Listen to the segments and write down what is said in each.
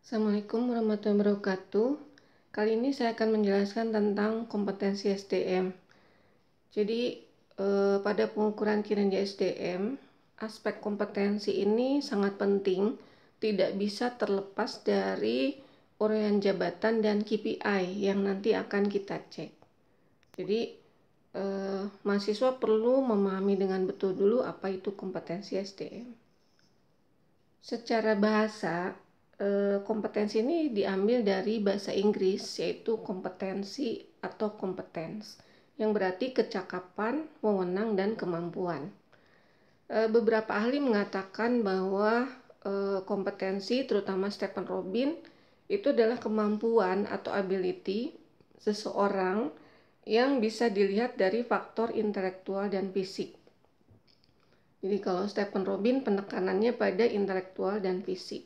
Assalamualaikum warahmatullahi wabarakatuh. Kali ini saya akan menjelaskan tentang kompetensi SDM. Jadi, pada pengukuran kinerja SDM, aspek kompetensi ini sangat penting, tidak bisa terlepas dari uraian jabatan dan KPI yang nanti akan kita cek. Jadi, mahasiswa perlu memahami dengan betul dulu apa itu kompetensi SDM. Secara bahasa, kompetensi ini diambil dari bahasa Inggris, yaitu kompetensi atau competence, yang berarti kecakapan, wewenang, dan kemampuan. Beberapa ahli mengatakan bahwa kompetensi, terutama Stephen Robin, itu adalah kemampuan atau ability seseorang yang bisa dilihat dari faktor intelektual dan fisik. Jadi kalau Stephen Robin penekanannya pada intelektual dan fisik.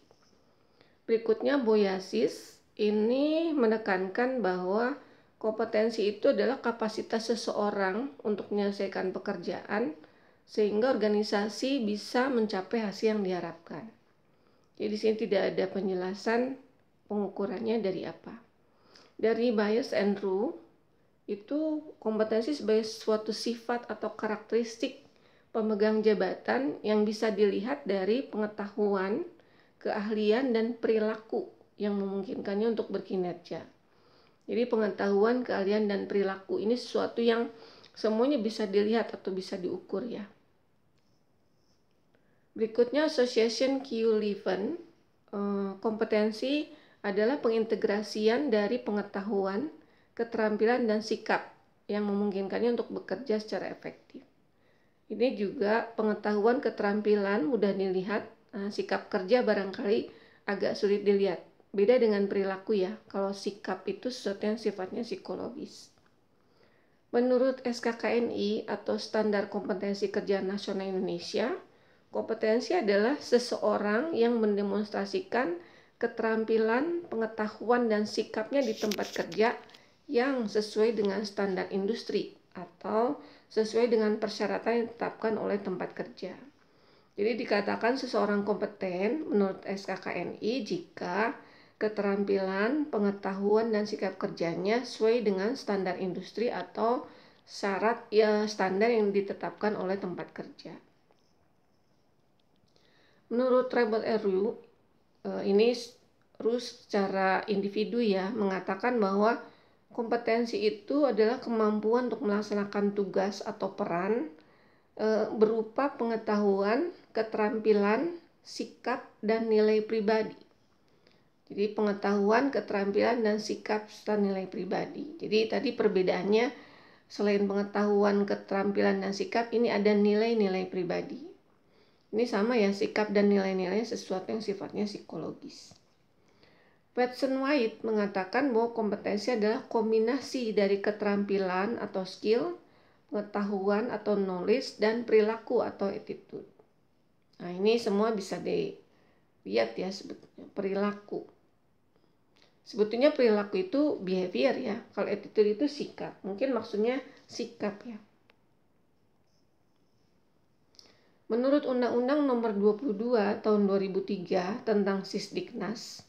Berikutnya Boyasis ini menekankan bahwa kompetensi itu adalah kapasitas seseorang untuk menyelesaikan pekerjaan sehingga organisasi bisa mencapai hasil yang diharapkan. Jadi di sini tidak ada penjelasan pengukurannya dari apa. Dari Bayes and Roux, itu kompetensi sebagai suatu sifat atau karakteristik pemegang jabatan yang bisa dilihat dari pengetahuan, keahlian, dan perilaku yang memungkinkannya untuk berkinerja. Jadi pengetahuan, keahlian, dan perilaku ini sesuatu yang semuanya bisa dilihat atau bisa diukur ya. Berikutnya Association Q11, kompetensi adalah pengintegrasian dari pengetahuan, keterampilan, dan sikap yang memungkinkannya untuk bekerja secara efektif. Ini juga pengetahuan, keterampilan mudah dilihat, sikap kerja barangkali agak sulit dilihat. Beda dengan perilaku ya, kalau sikap itu sesuatu yang sifatnya psikologis. Menurut SKKNI atau Standar Kompetensi Kerja Nasional Indonesia, kompetensi adalah seseorang yang mendemonstrasikan keterampilan, pengetahuan, dan sikapnya di tempat kerja yang sesuai dengan standar industri atau sesuai dengan persyaratan yang ditetapkan oleh tempat kerja. Jadi dikatakan seseorang kompeten menurut SKKNI jika keterampilan, pengetahuan, dan sikap kerjanya sesuai dengan standar industri atau syarat standar yang ditetapkan oleh tempat kerja. Menurut Robert Roux, ini Roux secara individu ya mengatakan bahwa kompetensi itu adalah kemampuan untuk melaksanakan tugas atau peran berupa pengetahuan, keterampilan, sikap, dan nilai pribadi. Jadi pengetahuan, keterampilan, dan sikap serta nilai pribadi. Jadi tadi perbedaannya selain pengetahuan, keterampilan, dan sikap, ini ada nilai-nilai pribadi. Ini sama ya, sikap dan nilai-nilai sesuatu yang sifatnya psikologis. Watson White mengatakan bahwa kompetensi adalah kombinasi dari keterampilan atau skill, pengetahuan atau knowledge, dan perilaku atau attitude. Nah ini semua bisa dilihat ya sebetulnya perilaku. Sebetulnya perilaku itu behavior ya, kalau attitude itu sikap. Mungkin maksudnya sikap ya. Menurut Undang-Undang Nomor 22 Tahun 2003 tentang Sisdiknas,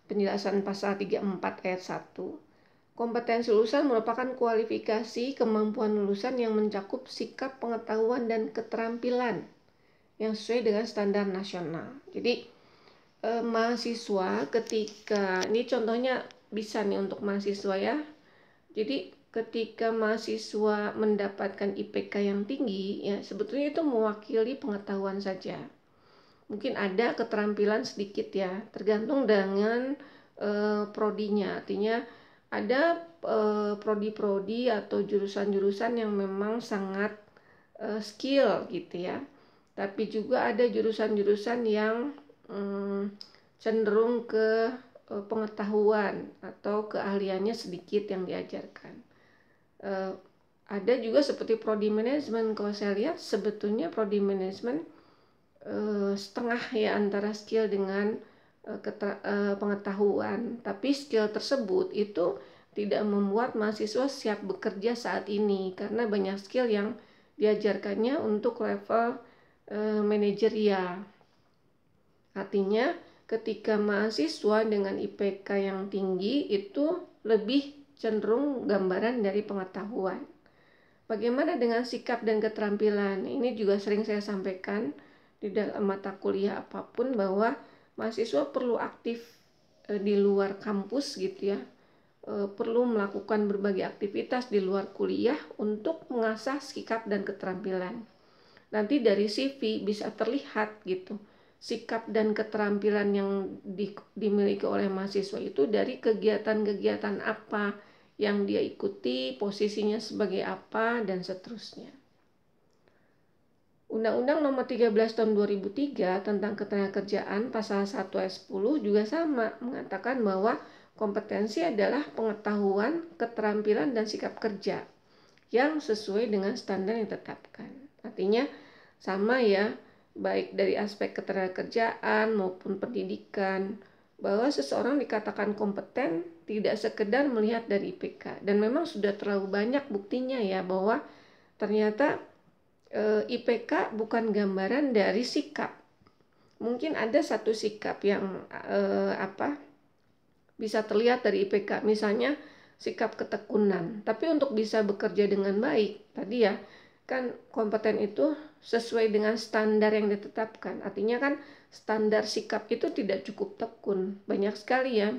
penjelasan pasal 34 ayat 1, kompetensi lulusan merupakan kualifikasi kemampuan lulusan yang mencakup sikap, pengetahuan, dan keterampilan yang sesuai dengan standar nasional. Jadi mahasiswa ketika, ini contohnya bisa nih untuk mahasiswa ya. Jadi ketika mahasiswa mendapatkan IPK yang tinggi ya sebetulnya itu mewakili pengetahuan saja. Mungkin ada keterampilan sedikit ya, tergantung dengan prodinya. Artinya ada prodi-prodi atau jurusan-jurusan yang memang sangat skill gitu ya. Tapi juga ada jurusan-jurusan yang cenderung ke pengetahuan atau keahliannya sedikit yang diajarkan. Ada juga seperti prodi manajemen. Kalau saya lihat sebetulnya prodi manajemen setengah ya antara skill dengan pengetahuan, tapi skill tersebut itu tidak membuat mahasiswa siap bekerja saat ini karena banyak skill yang diajarkannya untuk level manajerial. Artinya ketika mahasiswa dengan IPK yang tinggi itu lebih cenderung gambaran dari pengetahuan. Bagaimana dengan sikap dan keterampilan? Ini juga sering saya sampaikan di dalam mata kuliah apapun, bahwa mahasiswa perlu aktif di luar kampus gitu ya, perlu melakukan berbagai aktivitas di luar kuliah untuk mengasah sikap dan keterampilan. Nanti dari CV bisa terlihat gitu sikap dan keterampilan yang dimiliki oleh mahasiswa itu dari kegiatan-kegiatan apa yang dia ikuti, posisinya sebagai apa, dan seterusnya. Undang-Undang Nomor 13 Tahun 2003 tentang Ketenagakerjaan pasal 1 ayat 10 juga sama, mengatakan bahwa kompetensi adalah pengetahuan, keterampilan, dan sikap kerja yang sesuai dengan standar yang ditetapkan. Artinya sama ya, baik dari aspek ketenagakerjaan maupun pendidikan, bahwa seseorang dikatakan kompeten tidak sekedar melihat dari IPK. Dan memang sudah terlalu banyak buktinya ya, bahwa ternyata IPK bukan gambaran dari sikap. Mungkin ada satu sikap yang bisa terlihat dari IPK, misalnya sikap ketekunan. Tapi untuk bisa bekerja dengan baik, tadi ya, kan kompeten itu sesuai dengan standar yang ditetapkan. Artinya kan standar sikap itu tidak cukup tekun. Banyak sekali ya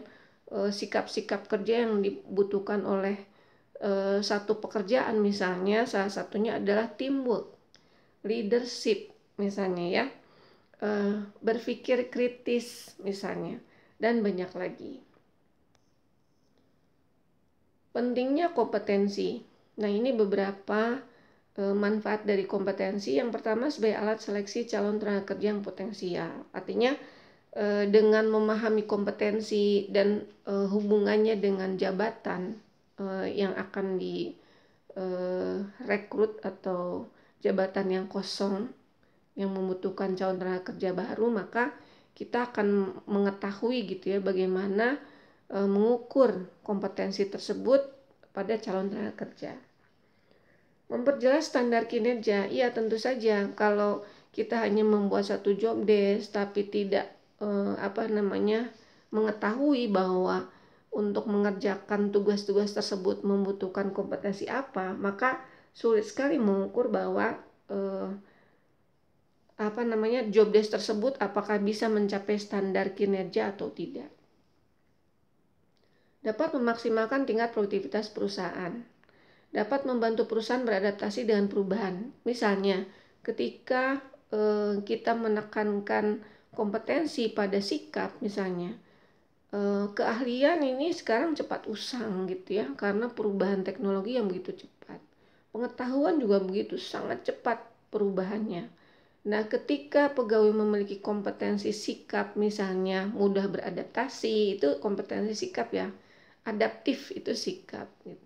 sikap-sikap kerja yang dibutuhkan oleh satu pekerjaan, misalnya salah satunya adalah teamwork, leadership misalnya ya, berpikir kritis misalnya, dan banyak lagi. Pentingnya kompetensi. Nah, ini beberapa manfaat dari kompetensi. Yang pertama, sebagai alat seleksi calon tenaga kerja yang potensial. Artinya dengan memahami kompetensi dan hubungannya dengan jabatan yang akan direkrut atau jabatan yang kosong yang membutuhkan calon tenaga kerja baru, maka kita akan mengetahui gitu ya bagaimana mengukur kompetensi tersebut pada calon tenaga kerja. Memperjelas standar kinerja, ya tentu saja kalau kita hanya membuat satu job desk tapi tidak mengetahui bahwa untuk mengerjakan tugas-tugas tersebut membutuhkan kompetensi apa, maka sulit sekali mengukur bahwa job desk tersebut apakah bisa mencapai standar kinerja atau tidak. Dapat memaksimalkan tingkat produktivitas perusahaan. Dapat membantu perusahaan beradaptasi dengan perubahan. Misalnya, ketika kita menekankan kompetensi pada sikap, misalnya, keahlian ini sekarang cepat usang gitu ya, karena perubahan teknologi yang begitu cepat. Pengetahuan juga begitu, sangat cepat perubahannya. Nah, ketika pegawai memiliki kompetensi sikap, misalnya mudah beradaptasi, itu kompetensi sikap ya, adaptif itu sikap gitu.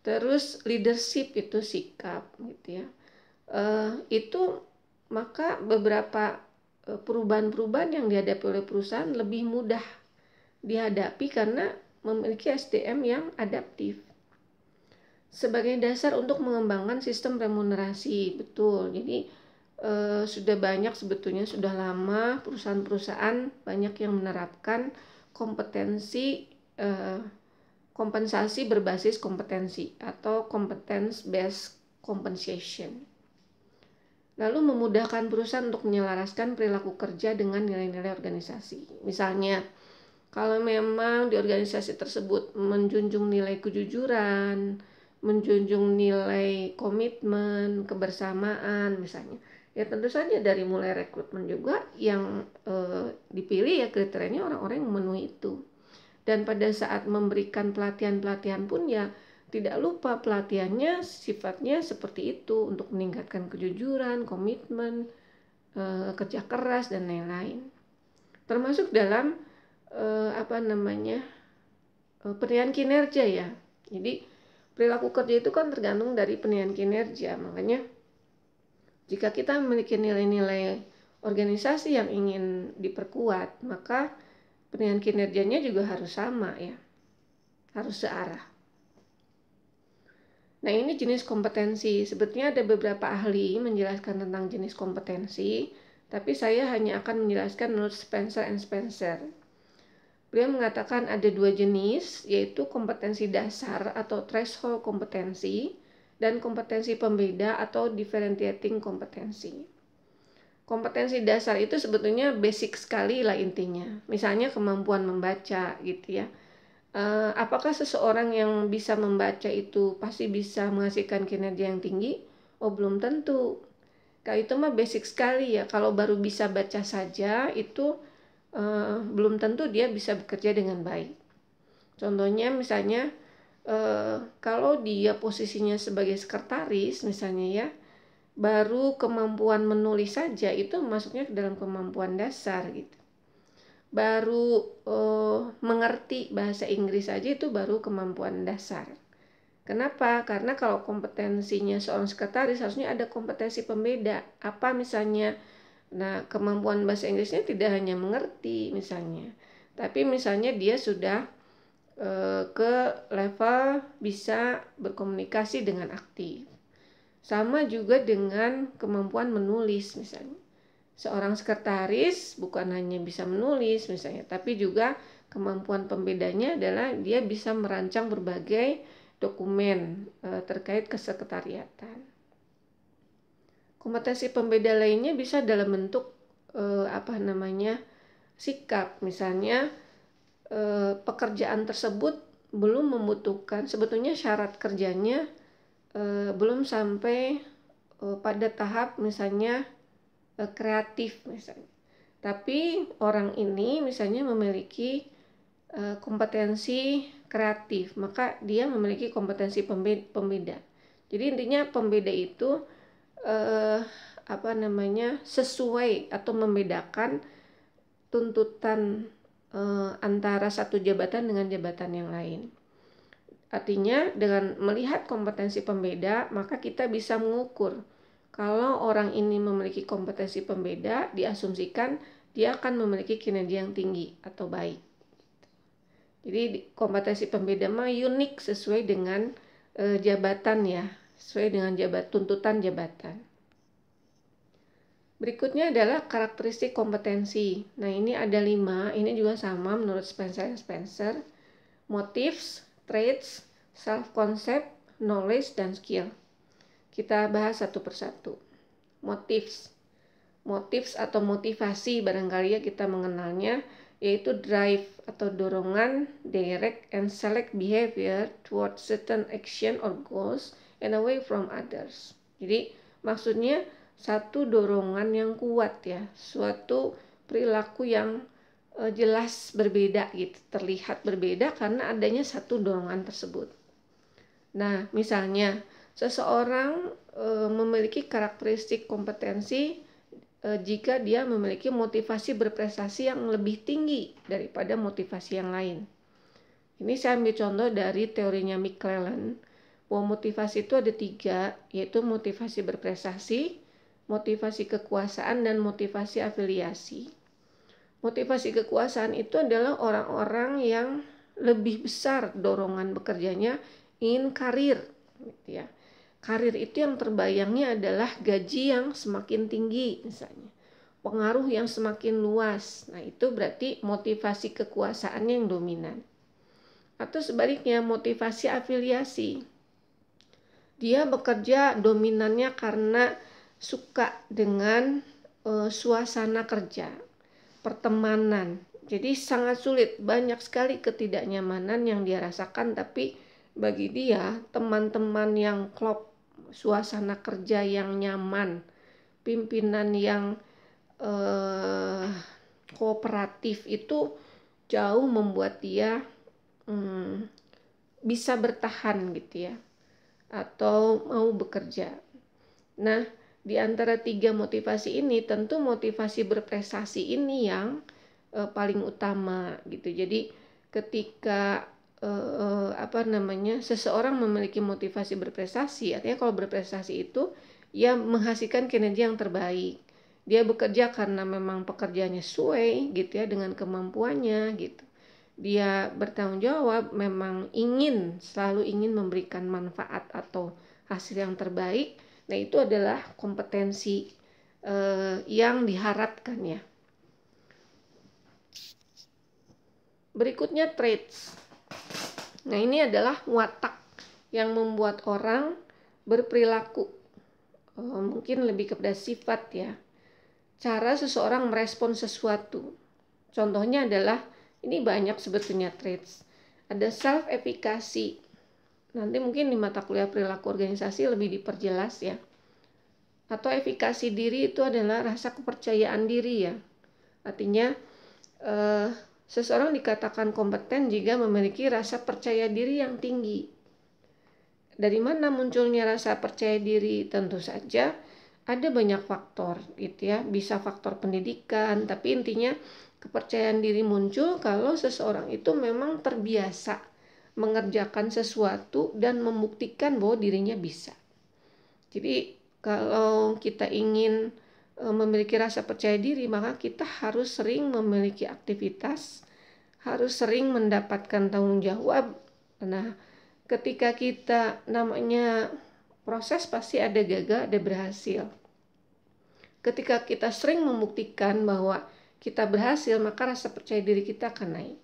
Terus leadership itu sikap gitu ya. Itu maka beberapa perubahan-perubahan yang dihadapi oleh perusahaan lebih mudah dihadapi karena memiliki SDM yang adaptif. Sebagai dasar untuk mengembangkan sistem remunerasi, betul. Jadi sudah banyak sebetulnya, sudah lama perusahaan-perusahaan banyak yang menerapkan kompetensi kompensasi berbasis kompetensi atau competence based compensation. Lalu memudahkan perusahaan untuk menyelaraskan perilaku kerja dengan nilai-nilai organisasi. Misalnya, kalau memang di organisasi tersebut menjunjung nilai kejujuran, menjunjung nilai komitmen, kebersamaan misalnya, ya tentu saja dari mulai rekrutmen juga yang dipilih ya kriterianya orang-orang yang memenuhi itu. Dan pada saat memberikan pelatihan-pelatihan pun ya tidak lupa pelatihannya sifatnya seperti itu untuk meningkatkan kejujuran, komitmen, kerja keras dan lain-lain. Termasuk dalam penilaian kinerja ya. Jadi perilaku kerja itu kan tergantung dari penilaian kinerja. Makanya jika kita memiliki nilai-nilai organisasi yang ingin diperkuat, maka penilaian kinerjanya juga harus sama ya, harus searah. Nah, ini jenis kompetensi. Sebetulnya ada beberapa ahli menjelaskan tentang jenis kompetensi, Tapi saya hanya akan menjelaskan menurut Spencer and Spencer. Beliau mengatakan ada dua jenis, yaitu kompetensi dasar atau threshold kompetensi dan kompetensi pembeda atau differentiating kompetensi. Kompetensi dasar itu sebetulnya basic sekali lah intinya. Misalnya kemampuan membaca gitu ya. Apakah seseorang yang bisa membaca itu pasti bisa menghasilkan kinerja yang tinggi? Oh, belum tentu. Kalau itu mah basic sekali ya. Kalau baru bisa baca saja itu belum tentu dia bisa bekerja dengan baik. Contohnya misalnya kalau dia posisinya sebagai sekretaris misalnya ya, baru kemampuan menulis saja itu masuknya ke dalam kemampuan dasar gitu. Baru mengerti bahasa Inggris saja itu baru kemampuan dasar. Kenapa? Karena kalau kompetensinya seorang sekretaris harusnya ada kompetensi pembeda. Apa misalnya? Nah, kemampuan bahasa Inggrisnya tidak hanya mengerti misalnya, tapi misalnya dia sudah ke level bisa berkomunikasi dengan aktif. Sama juga dengan kemampuan menulis misalnya. Seorang sekretaris bukan hanya bisa menulis misalnya, tapi juga kemampuan pembedanya adalah dia bisa merancang berbagai dokumen terkait kesekretariatan. Kompetensi pembeda lainnya bisa dalam bentuk sikap, misalnya pekerjaan tersebut belum membutuhkan, sebetulnya syarat kerjanya belum sampai pada tahap misalnya kreatif misalnya, tapi orang ini misalnya memiliki kompetensi kreatif, maka dia memiliki kompetensi pembeda. Jadi intinya pembeda itu sesuai atau membedakan tuntutan antara satu jabatan dengan jabatan yang lain. Artinya dengan melihat kompetensi pembeda, maka kita bisa mengukur kalau orang ini memiliki kompetensi pembeda, diasumsikan dia akan memiliki kinerja yang tinggi atau baik. Jadi kompetensi pembeda mah unik sesuai dengan jabatan ya, sesuai dengan tuntutan jabatan. Berikutnya adalah karakteristik kompetensi. Nah, ini ada 5, ini juga sama menurut Spencer & Spencer. Motives, traits, self-concept, knowledge, dan skill. Kita bahas satu persatu. Motives atau motivasi barangkali ya kita mengenalnya, yaitu drive atau dorongan, direct and select behavior towards certain action or goals and away from others. Jadi maksudnya satu dorongan yang kuat ya, suatu perilaku yang jelas berbeda gitu, terlihat berbeda karena adanya satu dorongan tersebut. Nah, misalnya seseorang memiliki karakteristik kompetensi jika dia memiliki motivasi berprestasi yang lebih tinggi daripada motivasi yang lain. Ini saya ambil contoh dari teorinya McClellan, bahwa motivasi itu ada 3, yaitu motivasi berprestasi, motivasi kekuasaan, dan motivasi afiliasi. Motivasi kekuasaan itu adalah orang-orang yang lebih besar dorongan bekerjanya ingin karir, gitu ya. Karir itu yang terbayangnya adalah gaji yang semakin tinggi misalnya, pengaruh yang semakin luas. Nah, itu berarti motivasi kekuasaannya yang dominan. Atau sebaliknya motivasi afiliasi. Dia bekerja dominannya karena suka dengan suasana kerja, pertemanan. Jadi sangat sulit, banyak sekali ketidaknyamanan yang dia rasakan, tapi bagi dia teman-teman yang klop, suasana kerja yang nyaman, pimpinan yang kooperatif itu jauh membuat dia bisa bertahan gitu ya, atau mau bekerja. Nah, di antara 3 motivasi ini tentu motivasi berprestasi ini yang paling utama gitu. Jadi ketika seseorang memiliki motivasi berprestasi, artinya kalau berprestasi itu ia menghasilkan kinerja yang terbaik. Dia bekerja karena memang pekerjaannya sesuai gitu ya dengan kemampuannya gitu. Dia bertanggung jawab, memang selalu ingin memberikan manfaat atau hasil yang terbaik. Nah, itu adalah kompetensi yang diharapkan ya. Berikutnya traits. Nah, ini adalah watak yang membuat orang berperilaku, mungkin lebih kepada sifat ya. Cara seseorang merespon sesuatu. Contohnya adalah, ini banyak sebetulnya traits. Ada self-efficacy. Nanti mungkin di mata kuliah perilaku organisasi lebih diperjelas ya. Atau efikasi diri itu adalah rasa kepercayaan diri ya. Artinya seseorang dikatakan kompeten jika memiliki rasa percaya diri yang tinggi. Dari mana munculnya rasa percaya diri? Tentu saja ada banyak faktor gitu ya. Bisa faktor pendidikan, tapi intinya kepercayaan diri muncul kalau seseorang itu memang terbiasa mengerjakan sesuatu dan membuktikan bahwa dirinya bisa. Jadi kalau kita ingin memiliki rasa percaya diri, maka kita harus sering memiliki aktivitas, harus sering mendapatkan tanggung jawab. Nah, ketika kita namanya proses pasti ada gagal, ada berhasil. Ketika kita sering membuktikan bahwa kita berhasil, maka rasa percaya diri kita akan naik.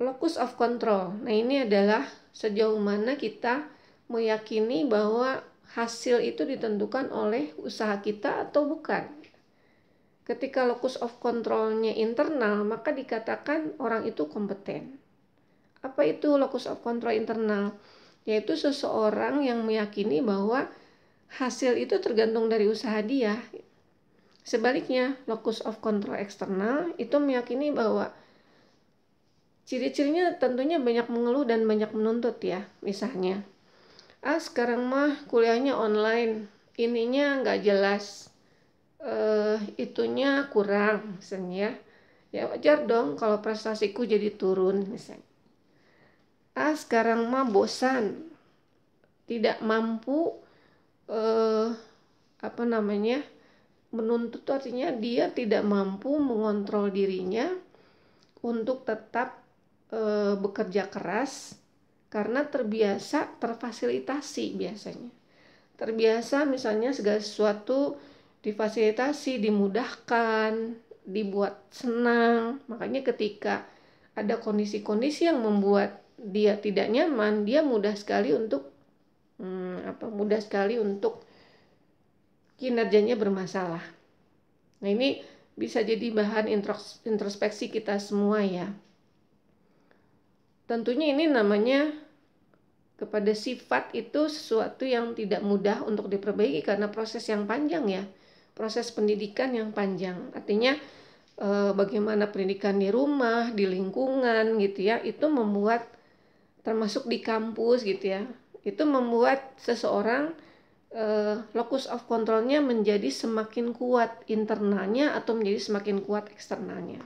Locus of control. Nah, ini adalah sejauh mana kita meyakini bahwa hasil itu ditentukan oleh usaha kita atau bukan. Ketika locus of control-nya internal, maka dikatakan orang itu kompeten. Apa itu locus of control internal? Yaitu seseorang yang meyakini bahwa hasil itu tergantung dari usaha dia. Sebaliknya, locus of control eksternal itu meyakini bahwa ciri-cirinya tentunya banyak mengeluh dan banyak menuntut ya. Misalnya, sekarang mah kuliahnya online, ininya nggak jelas, itunya kurang misalnya. Ya wajar dong kalau prestasiku jadi turun misalnya. Sekarang mah bosan, tidak mampu menuntut, artinya dia tidak mampu mengontrol dirinya untuk tetap bekerja keras karena terbiasa terfasilitasi biasanya. Terbiasa misalnya segala sesuatu difasilitasi, dimudahkan, dibuat senang. Makanya ketika ada kondisi-kondisi yang membuat dia tidak nyaman, dia mudah sekali untuk kinerjanya bermasalah. Nah, ini bisa jadi bahan introspeksi kita semua ya. Tentunya ini namanya kepada sifat itu sesuatu yang tidak mudah untuk diperbaiki karena proses yang panjang ya. Proses pendidikan yang panjang. Artinya bagaimana pendidikan di rumah, di lingkungan gitu ya, itu membuat, termasuk di kampus gitu ya, itu membuat seseorang locus of control-nya menjadi semakin kuat internalnya atau menjadi semakin kuat eksternalnya.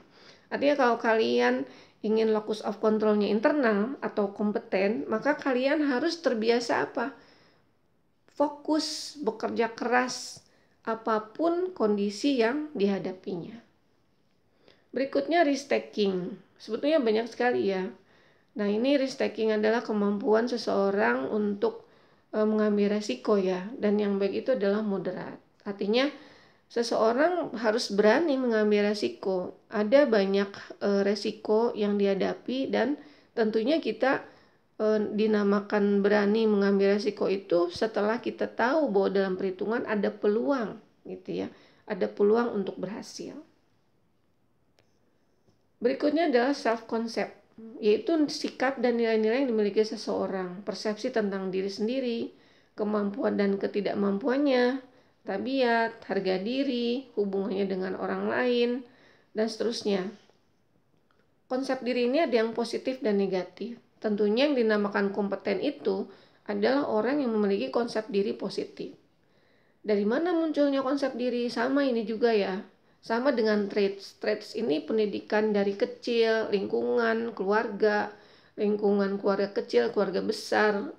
Artinya kalau kalian ingin locus of control-nya internal atau kompeten, maka kalian harus terbiasa fokus, bekerja keras, apapun kondisi yang dihadapinya. Berikutnya risk taking. Sebetulnya banyak sekali ya. Nah, ini risk taking adalah kemampuan seseorang untuk mengambil resiko ya. Dan yang baik itu adalah moderat. Artinya seseorang harus berani mengambil resiko. Ada banyak resiko yang dihadapi dan tentunya kita dinamakan berani mengambil resiko itu setelah kita tahu bahwa dalam perhitungan ada peluang gitu ya. Ada peluang untuk berhasil. Berikutnya adalah self-concept, yaitu sikap dan nilai-nilai yang dimiliki seseorang, persepsi tentang diri sendiri, kemampuan dan ketidakmampuannya, tabiat, harga diri, hubungannya dengan orang lain, dan seterusnya. Konsep diri ini ada yang positif dan negatif. Tentunya yang dinamakan kompeten itu adalah orang yang memiliki konsep diri positif. Dari mana munculnya konsep diri? Sama ini juga ya. Sama dengan traits. Traits ini pendidikan dari kecil, lingkungan, keluarga kecil, keluarga besar,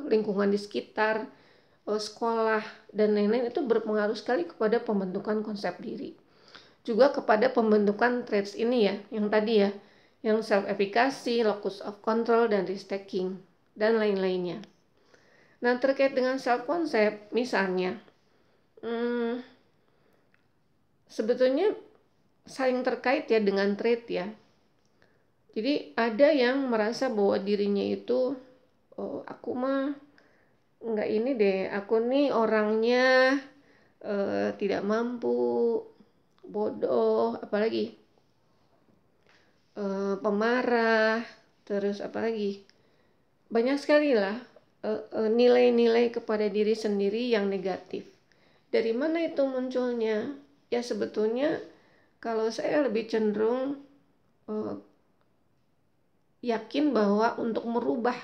lingkungan di sekitar, sekolah, dan lain-lain itu berpengaruh sekali kepada pembentukan konsep diri. Juga kepada pembentukan traits ini ya, yang tadi ya, yang self-efficacy, locus of control, dan risk taking, dan lain-lainnya. Nah, terkait dengan self-concept, misalnya, Hmm, sebetulnya saling terkait ya dengan trait ya. Jadi ada yang merasa bahwa dirinya itu, oh, aku mah nggak ini deh, aku nih orangnya tidak mampu, bodoh, apalagi pemarah, terus apalagi banyak sekali lah nilai-nilai kepada diri sendiri yang negatif. Dari mana itu munculnya? Ya sebetulnya kalau saya lebih cenderung uh, yakin bahwa untuk merubah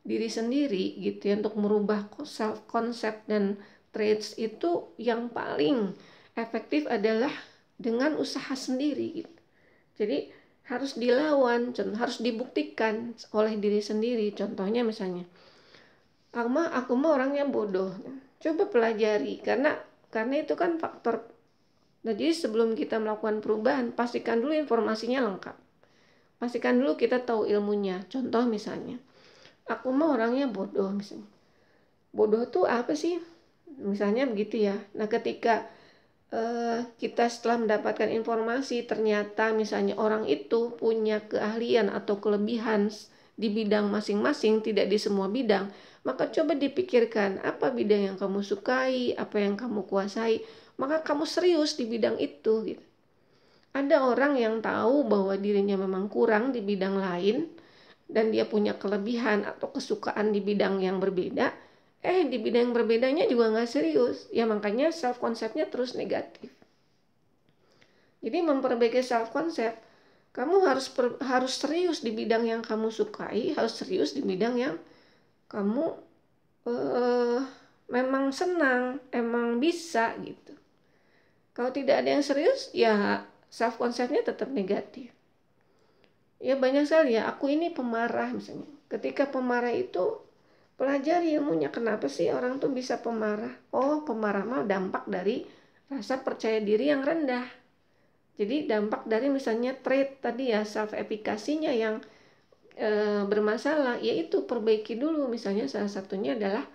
diri sendiri gitu ya, untuk merubah self concept dan traits itu yang paling efektif adalah dengan usaha sendiri gitu. Jadi harus dilawan, harus dibuktikan oleh diri sendiri. Contohnya misalnya, aku mah orangnya bodoh. Coba pelajari karena itu kan faktor. Nah, jadi sebelum kita melakukan perubahan, pastikan dulu informasinya lengkap. Pastikan dulu kita tahu ilmunya. Contoh misalnya, aku mah orangnya bodoh misalnya. Bodoh tuh apa sih? Misalnya begitu ya. Nah, ketika kita setelah mendapatkan informasi ternyata misalnya orang itu punya keahlian atau kelebihan di bidang masing-masing, tidak di semua bidang, maka coba dipikirkan apa bidang yang kamu sukai, apa yang kamu kuasai, maka kamu serius di bidang itu gitu. Ada orang yang tahu bahwa dirinya memang kurang di bidang lain dan dia punya kelebihan atau kesukaan di bidang yang berbeda, di bidang yang berbedanya juga nggak serius. Ya makanya self konsepnya terus negatif. Jadi memperbaiki self concept, kamu harus serius di bidang yang kamu sukai, harus serius di bidang yang kamu memang senang, emang bisa gitu. Kalau tidak ada yang serius, ya self conceptnya tetap negatif. Ya banyak sekali ya, aku ini pemarah misalnya. Ketika pemarah itu pelajari ilmunya, kenapa sih orang tuh bisa pemarah? Oh, pemarah mah dampak dari rasa percaya diri yang rendah. Jadi dampak dari misalnya trait tadi ya, self efikasinya yang bermasalah, yaitu perbaiki dulu. Misalnya salah satunya adalah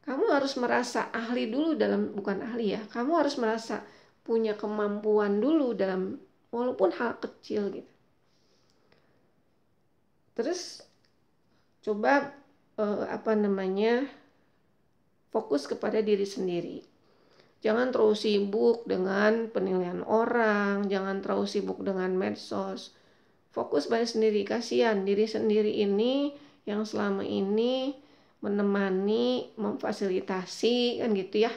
kamu harus merasa ahli dulu dalam, bukan ahli ya, kamu harus merasa punya kemampuan dulu dalam walaupun hal kecil gitu. Terus coba fokus kepada diri sendiri. Jangan terlalu sibuk dengan penilaian orang, jangan terlalu sibuk dengan medsos. Fokus pada sendiri, kasihan diri sendiri ini yang selama ini menemani, memfasilitasi kan gitu ya.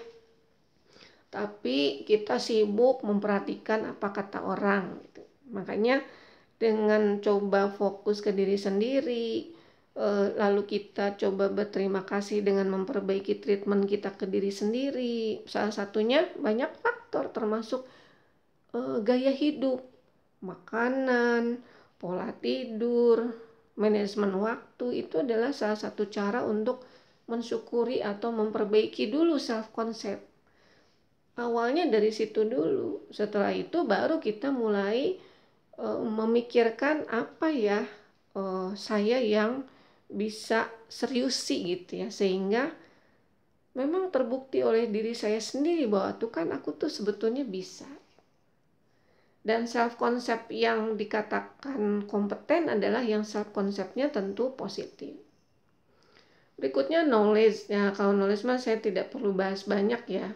Tapi kita sibuk memperhatikan apa kata orang gitu. Makanya dengan coba fokus ke diri sendiri, lalu kita coba berterima kasih dengan memperbaiki treatment kita ke diri sendiri. Salah satunya banyak faktor termasuk gaya hidup, makanan, pola tidur, manajemen waktu. Itu adalah salah satu cara untuk mensyukuri atau memperbaiki dulu self concept. Awalnya dari situ dulu. Setelah itu baru kita mulai memikirkan apa ya saya yang bisa serius sih gitu ya, sehingga memang terbukti oleh diri saya sendiri bahwa tuh kan aku tuh sebetulnya bisa. Dan self concept yang dikatakan kompeten adalah yang self conceptnya tentu positif. Berikutnya knowledge. Ya, kalau knowledge mah saya tidak perlu bahas banyak ya.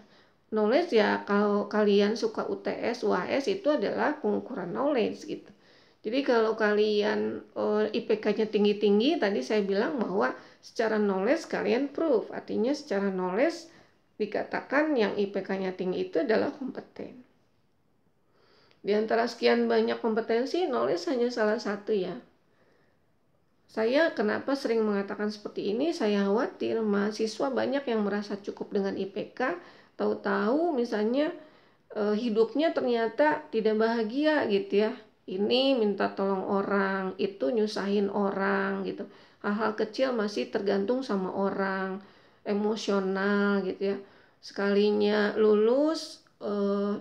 Knowledge ya, kalau kalian suka UTS, UAS itu adalah pengukuran knowledge gitu. Jadi kalau kalian IPK-nya tinggi-tinggi, tadi saya bilang bahwa secara knowledge kalian proof. Artinya secara knowledge dikatakan yang IPK-nya tinggi itu adalah kompeten. Di antara sekian banyak kompetensi, knowledge hanya salah satu ya. Saya kenapa sering mengatakan seperti ini? Saya khawatir mahasiswa banyak yang merasa cukup dengan IPK, tahu-tahu misalnya hidupnya ternyata tidak bahagia gitu ya. Ini minta tolong orang, itu nyusahin orang gitu. Hal-hal kecil masih tergantung sama orang, emosional gitu ya. Sekalinya lulus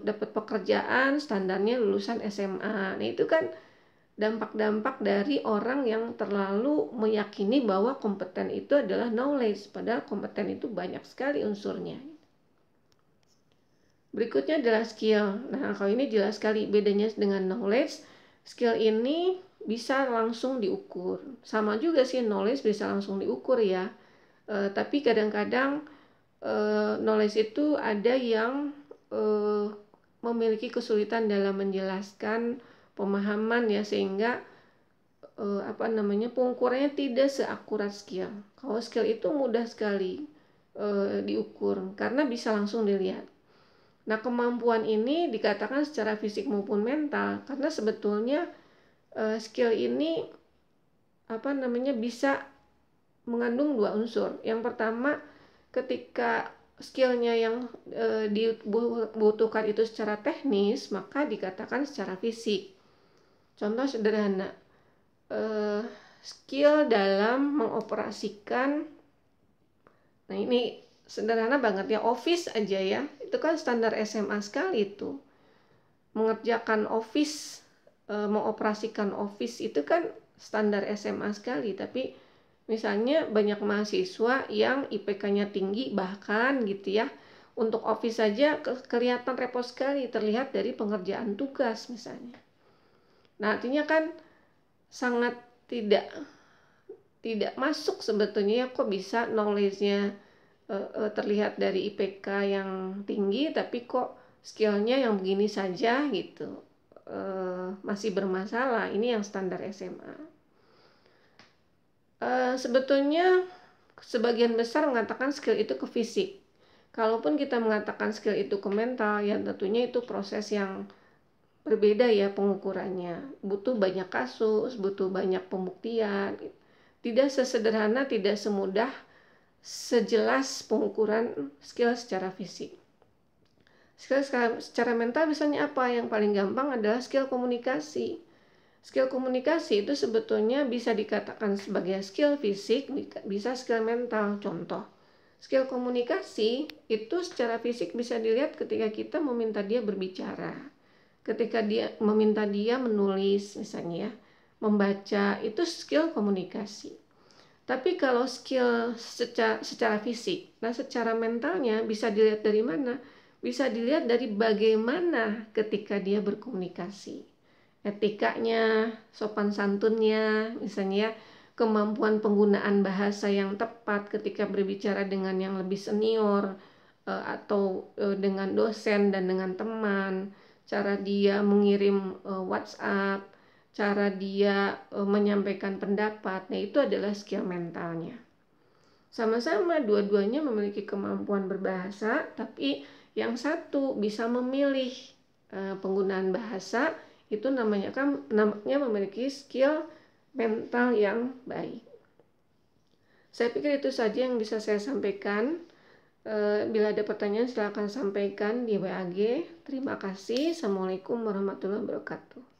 dapat pekerjaan standarnya lulusan SMA. Nah, itu kan dampak-dampak dari orang yang terlalu meyakini bahwa kompeten itu adalah knowledge, padahal kompeten itu banyak sekali unsurnya. Berikutnya adalah skill. Nah, kalau ini jelas sekali bedanya dengan knowledge. Skill ini bisa langsung diukur. Sama juga sih, knowledge bisa langsung diukur ya. Tapi kadang-kadang knowledge itu ada yang memiliki kesulitan dalam menjelaskan pemahaman ya, sehingga pengukurannya tidak seakurat skill. Kalau skill itu mudah sekali diukur karena bisa langsung dilihat. Nah, kemampuan ini dikatakan secara fisik maupun mental karena sebetulnya skill ini bisa mengandung dua unsur. Yang pertama, ketika skillnya yang dibutuhkan itu secara teknis, maka dikatakan secara fisik. Contoh sederhana, skill dalam mengoperasikan, nah ini sederhana banget ya, Office aja ya, itu kan standar SMA sekali itu. Mengerjakan Office, mengoperasikan Office itu kan standar SMA sekali, tapi misalnya banyak mahasiswa yang IPK-nya tinggi bahkan gitu ya, untuk Office saja kelihatan repot sekali, terlihat dari pengerjaan tugas misalnya. Nah, artinya kan sangat tidak masuk sebetulnya ya, kok bisa knowledge-nya terlihat dari IPK yang tinggi tapi kok skillnya yang begini saja gitu, masih bermasalah. Ini yang standar SMA. Sebetulnya sebagian besar mengatakan skill itu ke fisik. Kalaupun kita mengatakan skill itu ke mental, ya tentunya itu proses yang berbeda ya pengukurannya. Butuh banyak kasus, butuh banyak pembuktian. Tidak sesederhana, tidak semudah, sejelas pengukuran skill secara fisik. Skill secara mental misalnya apa? Yang paling gampang adalah skill komunikasi. Skill komunikasi itu sebetulnya bisa dikatakan sebagai skill fisik, bisa skill mental. Contoh, skill komunikasi itu secara fisik bisa dilihat ketika kita meminta dia berbicara, ketika dia meminta dia menulis misalnya ya, membaca, itu skill komunikasi. Tapi kalau skill secara fisik, nah secara mentalnya bisa dilihat dari mana? Bisa dilihat dari bagaimana ketika dia berkomunikasi. Etikanya, sopan santunnya, misalnya kemampuan penggunaan bahasa yang tepat ketika berbicara dengan yang lebih senior, atau dengan dosen dan dengan teman, cara dia mengirim WhatsApp, cara dia menyampaikan pendapat. Nah, itu adalah skill mentalnya. Sama-sama dua-duanya memiliki kemampuan berbahasa, tapi yang satu bisa memilih penggunaan bahasa, itu namanya memiliki skill mental yang baik. Saya pikir itu saja yang bisa saya sampaikan. Bila ada pertanyaan silakan sampaikan di WA. Terima kasih. Assalamualaikum warahmatullahi wabarakatuh.